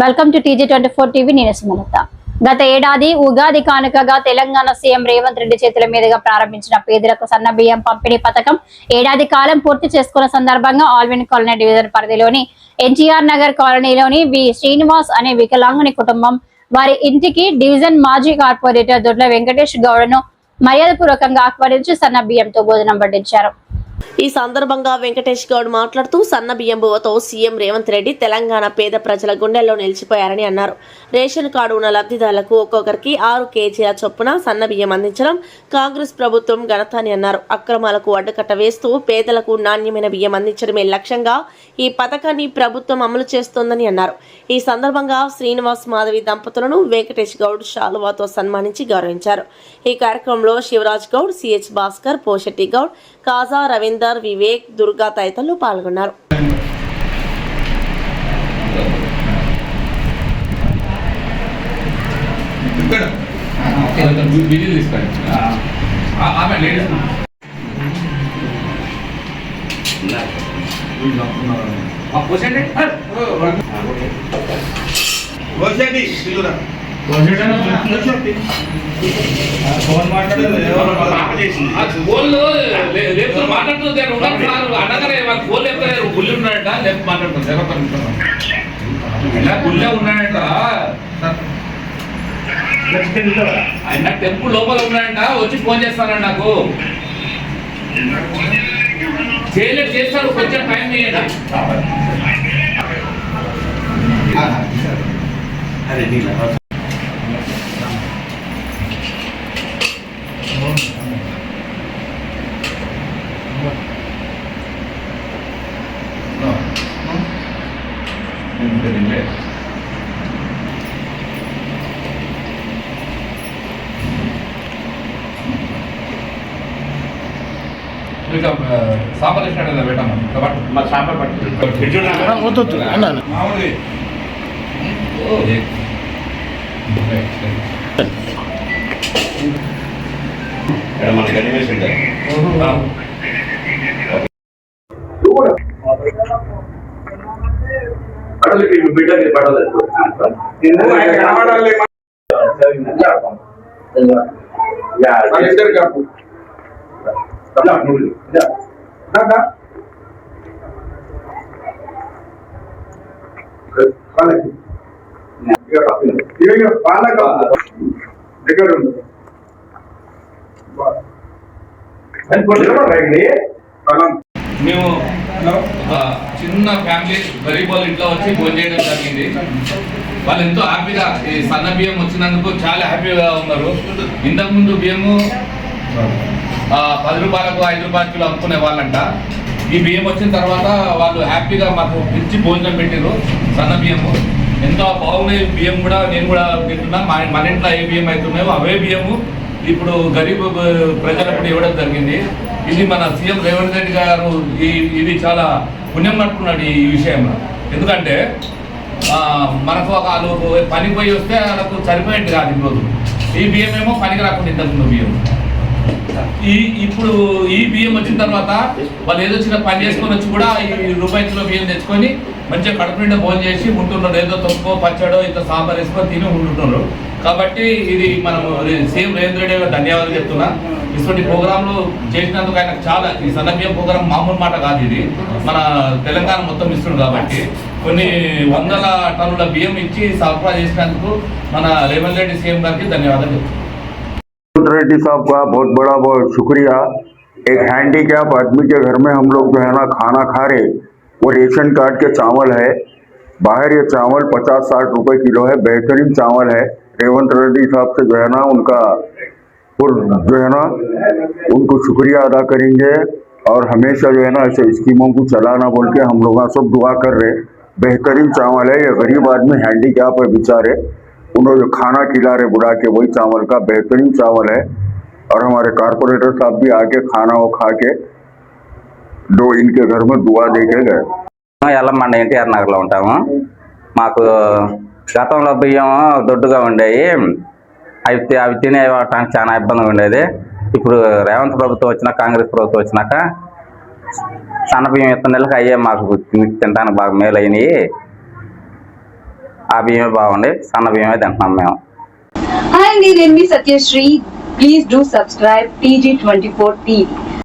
Welcome to TG24 TV. నేను సుమలత. గత ఏడాది ఉగాది కానుకగా తెలంగాణ సీఎం రేవంత్ రెడ్డి చేతుల మీదుగా ప్రారంభించిన పేదలకు సన్న బియ్యం పంపిణీ పథకం ఏడాది కాలం పూర్తి చేసుకున్న సందర్భంగా ఆల్విన్ కాలనీ డివిజన్ పరిధిలోని NGR నగర్ కాలనీలోని వి శ్రీనివాస్ అనే వికలాంగుని కుటుంబం వారి ఇంటికి డివిజన్ మాజీ కార్పొరేటర్ దొడ్ల వెంకటేష్ గౌడ్ను మర్యాదపూర్వకంగా ఆహ్వానించి సన్న బియ్యంతో భోజనం వడ్డించారు. ఈ సందర్భంగా వెంకటేష్ గౌడ్ మాట్లాడుతూ సన్న బియ్యం బువ్వతో సీఎం రేవంత్ రెడ్డి తెలంగాణ పేద ప్రజల గుండెల్లో నిలిచిపోయారని అన్నారు. రేషన్ కార్డు ఉన్న లబ్ధిదారులకు ఒక్కొక్కరికి 6 కేజీల చొప్పున సన్న బియ్యం అందించడం కాంగ్రెస్ ప్రభుత్వం ఘనత అని అన్నారు. అక్రమాలకు అడ్డుకట్ట వేస్తూ పేదలకు నాణ్యమైన బియ్యం అందించడమే లక్ష్యంగా ఈ పథకాన్ని ప్రభుత్వం అమలు చేస్తోందని అన్నారు. ఈ సందర్భంగా శ్రీనివాస్ మాధవి దంపతులను వెంకటేష్ గౌడ్ శాలువాతో సన్మానించి గౌరవించారు. ఈ కార్యక్రమంలో శివరాజ్ గౌడ్, CH భాస్కర్, పోషెట్టి గౌడ్, కాజా, రవీందర్, వివేక్, దుర్గా తదితరులు పాల్గొన్నారు. ఆయన టెంపుల్ లోపల ఉన్నాడంట, వచ్చి ఫోన్ చేస్తానండి. నాకు చేయలేదు, చేస్తాడు, కొంచెం టైం చేయండి. సాంబార్ ఇచ్చినాడు కదా పెట్టమ్మా, సాంబార్ పట్టు మనకి అనిమేషన్ బిడ్డ పడలేదు. మేము చిన్న ఫ్యామిలీ గరీబ్ వాళ్ళ ఇంట్లో వచ్చి భోజనం చేయడం జరిగింది. వాళ్ళు ఎంతో హ్యాపీగా ఈ సన్న బియ్యం వచ్చినందుకు చాలా హ్యాపీగా ఉన్నారు. ఇంతకుముందు బియ్యము 10 రూపాయలకు 5 రూపాయల కిలో అమ్ముకునే వాళ్ళంట. ఈ బియ్యం వచ్చిన తర్వాత వాళ్ళు హ్యాపీగా మాకు పిలిచి భోజనం పెట్టారు. సన్న బియ్యము ఎంతో బాగున్నాయి. బియ్యం కూడా నేను కూడా తింటున్నా. మన ఇంట్లో ఏ బియ్యం అవుతున్నాయో అవే బియ్యము ఇప్పుడు గరీబ్ ప్రజలకు ఇవ్వడం జరిగింది. ఇది మన సీఎం రేవంత్ రెడ్డి గారు ఇది చాలా పుణ్యం పట్టుకున్నాడు ఈ విషయంలో. ఎందుకంటే మనకు వాళ్ళు పనికి పోయి వస్తే వాళ్ళకు సరిపోయేది కాదు. ఈరోజు ఈ బియ్యం ఏమో పనికి రాకుండా ఇంతకుముందు బియ్యం. ఇప్పుడు ఈ బియ్యం వచ్చిన తర్వాత వాళ్ళు ఏదో చిన్న పని చేసుకొని వచ్చి కూడా ఈ రూపాయి కిలో బియ్యం తెచ్చుకొని మంచిగా కడుపు నిండా భోజనం చేసి ఉంటున్నారు. ఏదో తొక్కో పచ్చడో ఇంత సాంబార్ వేసుకొని తిని ఉంటున్నారు. కాబట్టి ఇది మనం సీఎం రేవంత్ రెడ్డి గారు ధన్యవాదాలు చెప్తున్నా. ఇటువంటి ప్రోగ్రాంలు చేసినందుకు ఆయన చాలా ఈ సన్న బియ్యం ప్రోగ్రాం మామూలు మాట కాదు. ఇది మన తెలంగాణ మొత్తం ఇస్తుంది కాబట్టి కొన్ని వందల టన్నుల బియ్యం ఇచ్చి సరఫరా చేసినందుకు మన రేవంత్ రెడ్డి సీఎం గారికి ధన్యవాదాలు చెప్తున్నాను. रेड्डी साहब का बहुत बड़ा शुक्रिया। एक हैंडीकैप आदमी के घर में हम लोग जो है ना खाना खा रहे, वो रेशन कार्ड के चावल है। बाहर ये चावल 50-60 रुपए किलो है। बेहतरीन चावल है। रेवंत रेड्डी साहब से जो है ना उनका जो है ना उनको शुक्रिया अदा करेंगे और हमेशा जो है ना ऐसे स्कीमों को चलाना बोल के हम लोग सब दुआ कर रहे। बेहतरीन चावल है। ये गरीब आदमी हैंडीकैप है बेचारे, उन्होंने जो खाना खिला रहे बुढ़ा के वही चावल का बेहतरीन चावल है। और हमारे कारपोरेटर साहब भी आके खाना वो खा के दो इनके घर में दुआ दे के गए। ఎల్లమ్మండ NTR నగర్లో ఉంటాము. మాకు గతంలో బియ్యం దొడ్డుగా ఉండేవి. అవి తినేవటానికి చాలా ఇబ్బందిగా ఉండేది. ఇప్పుడు రేవంత్ ప్రభుత్వం వచ్చినా కాంగ్రెస్ ప్రభుత్వం వచ్చినాక సన్న బియ్యం 3 నెలలకు అయ్యే మాకు తినడానికి బాగా మేలు అయినాయి. ఆ బియ్యమే బాగుండి సన్న బియ్యమే తింటున్నాం మేము. Hi, నేను మీ Satyasri. Please do subscribe TG24 TV.